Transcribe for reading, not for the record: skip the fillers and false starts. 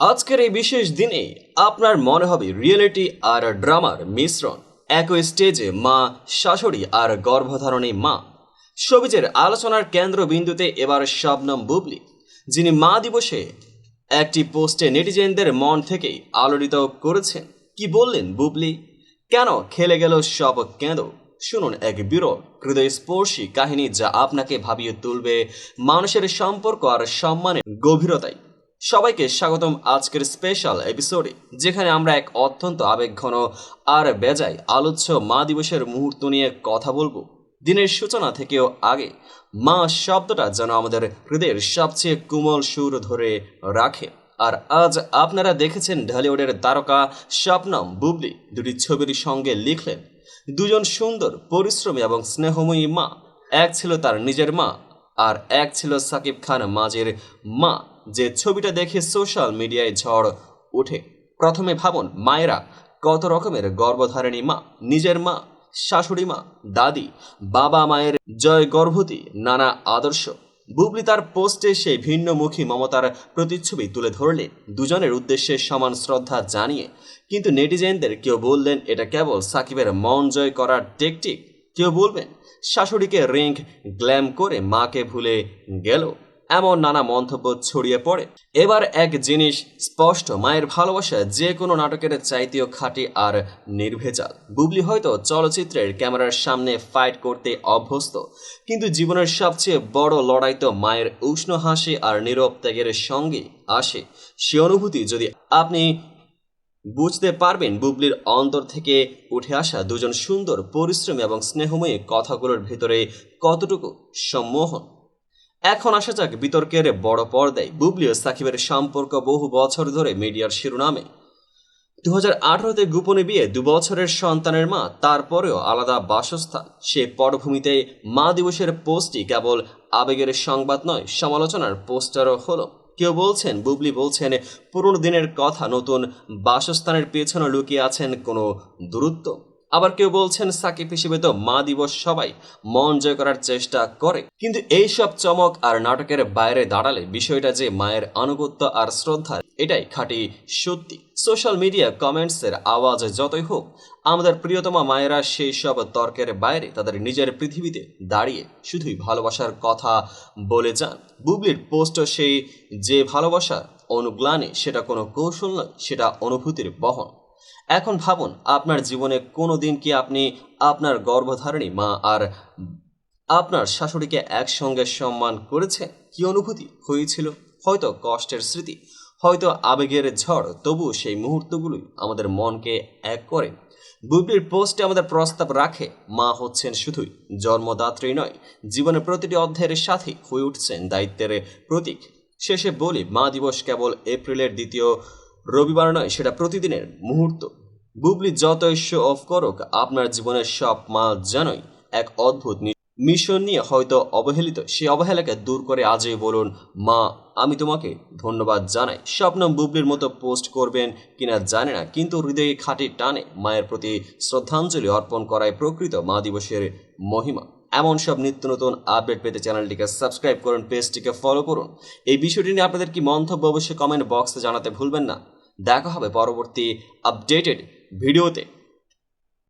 আজকের এই বিশেষ দিনে আপনার মনে হবে রিয়েলিটি আর ড্রামার মিশ্রণ। একই স্টেজে মা, শাশুড়ি আর গর্ভধারণী মা সবিজের আলোচনার কেন্দ্রবিন্দুতে এবার শবনম বুবলি, যিনি মা দিবসে একটি পোস্টে নেটিজেনদের মন থেকেই আলোড়িত করেছেন। কি বললেন বুবলি? কেন খেলে গেল সব কেঁদো? শুনুন এক বিরল হৃদয়স্পর্শী কাহিনী যা আপনাকে ভাবিয়ে তুলবে মানুষের সম্পর্ক আর সম্মানের গভীরতায়। সবাইকে স্বাগতম আজকের স্পেশাল এপিসোডে, যেখানে আমরা এক অত্যন্ত আবেগঘন আর বেজায় আলোচ্য মা দিবসের মুহূর্ত নিয়ে কথা বলবো। দিনের সূচনা থেকেও আগে মা শব্দটা যেন আমাদের হৃদয়ের সবচেয়ে কোমল সুর ধরে রাখে। আর আজ আপনারা দেখেছেন ঢালিউডের তারকা শবনম বুবলি দুটি ছবির সঙ্গে লিখলেন দুজন সুন্দর, পরিশ্রমী এবং স্নেহময়ী মা। এক ছিল তার নিজের মা, আর এক ছিল সাকিব খান মাঝের মা, যে ছবিটা দেখে সোশ্যাল মিডিয়ায় ঝড় ওঠে। প্রথমে ভাবুন, মায়েরা কত রকমের গর্ভধারিণী মা, নিজের মা, শাশুড়ি মা, দাদি, বাবা মায়ের জয় গর্ভবতী নানা আদর্শ। বুবলি তার পোস্টে সেই ভিন্নমুখী মমতার প্রতিচ্ছবি তুলে ধরলেন, দুজনের উদ্দেশ্যে সমান শ্রদ্ধা জানিয়ে। কিন্তু নেটিজেনদের কেউ বললেন এটা কেবল সাকিবের মন জয় করার টেকটিক, কেউ বলবেন শাশুড়িকে রিঙ্ক গ্ল্যাম করে মাকে ভুলে গেল। এমন নানা মন্তব্য ছড়িয়ে পড়ে। এবার এক জিনিস স্পষ্ট, মায়ের ভালোবাসা যে কোনো নাটকের চাইতেও খাঁটি আর নির্ভেজাল। বুবলি হয়তো চলচ্চিত্রের ক্যামেরার সামনে ফাইট করতে অভ্যস্ত, কিন্তু জীবনের সবচেয়ে বড় লড়াই তো মায়ের উষ্ণ হাসি আর নীরব ত্যাগের সঙ্গে আসে। সে অনুভূতি যদি আপনি বুঝতে পারবেন বুবলির অন্তর থেকে উঠে আসা দুজন সুন্দর, পরিশ্রমী এবং স্নেহময়ী কথাগুলোর ভেতরে কতটুকু সম্মোহন। এখন আসা যাক বিতর্কের বড় পর্দায়। বুবলি ও সাকিবের সম্পর্ক বহু বছর ধরে মিডিয়ার শিরোনামে। 2018-তে গোপনে বিয়ে, 2 বছরের সন্তানের মা, তারপরেও আলাদা বাসস্থান। সে পটভূমিতে মা দিবসের পোস্টটি কেবল আবেগের সংবাদ নয়, সমালোচনার পোস্টারও হলো। কেউ বলছেন, বুবলি বলছেন, পুরনো দিনের কথা, নতুন বাসস্থানের পেছনে লুকিয়ে আছেন কোনো দূরত্ব। আবার কেউ বলছেন, সাকিব হিসেবে তো মা দিবস সবাই মন জয় করার চেষ্টা করে। কিন্তু এই সব চমক আর নাটকের বাইরে দাঁড়ালে বিষয়টা যে মায়ের আনুগত্য আর শ্রদ্ধা, এটাই খাঁটি সত্যি। সোশ্যাল মিডিয়া কমেন্টসের আওয়াজ যতই হোক, আমাদের প্রিয়তমা মায়েরা সেই সব তর্কের বাইরে তাদের নিজের পৃথিবীতে দাঁড়িয়ে শুধুই ভালোবাসার কথা বলে যান। বুবলির পোস্ট সেই যে ভালোবাসার অনুগ্লানি, সেটা কোনো কৌশল নয়, সেটা অনুভূতির বহন। এখন ভাবুন, আপনার জীবনে কোনো দিন কি আপনি আপনার গর্ভধারিণী মা আর আপনার শাশুড়িকে একসঙ্গে সম্মান করেছেন? কি অনুভূতি হয়েছিল? হয়তো কষ্টের স্মৃতি, হয়তো আবেগের ঝড়, তবুও সেই মুহূর্তগুলোই আমাদের মনকে এক করে। বুবলির পোস্টে আমাদের প্রস্তাব রাখে, মা হচ্ছেন শুধুই জন্মদাত্রী নয়, জীবনের প্রতিটি অধ্যায়ের সাথে হয়ে উঠছেন দায়িত্বের প্রতীক। শেষে বলি, মা দিবস কেবল এপ্রিলের দ্বিতীয় রবিবার নয়, সেটা প্রতিদিনের মুহূর্ত। বুবলি যতই শো অফ করুক, আপনার জীবনের সব মা যেনই এক অদ্ভুত মিশন নিয়ে হয়তো অবহেলিত, সেই অবহেলাকে দূর করে আজই বলুন, মা আমি তোমাকে ধন্যবাদ জানাই। শবনম বুবলির মতো পোস্ট করবেন কিনা জানে না, কিন্তু হৃদয়ে খাঁটি টানে মায়ের প্রতি শ্রদ্ধাঞ্জলি অর্পণ করায় প্রকৃত মা দিবসের মহিমা। এমন সব নিত্য নতুন আপডেট পেতে চ্যানেলটিকে সাবস্ক্রাইব করুন, পেজটিকে ফলো করুন। এই বিষয়টি নিয়ে আপনাদের কি মন্তব্য অবশ্যই কমেন্ট বক্সে জানাতে ভুলবেন না। দেখা হবে পরবর্তী আপডেটেড ভিডিওতে।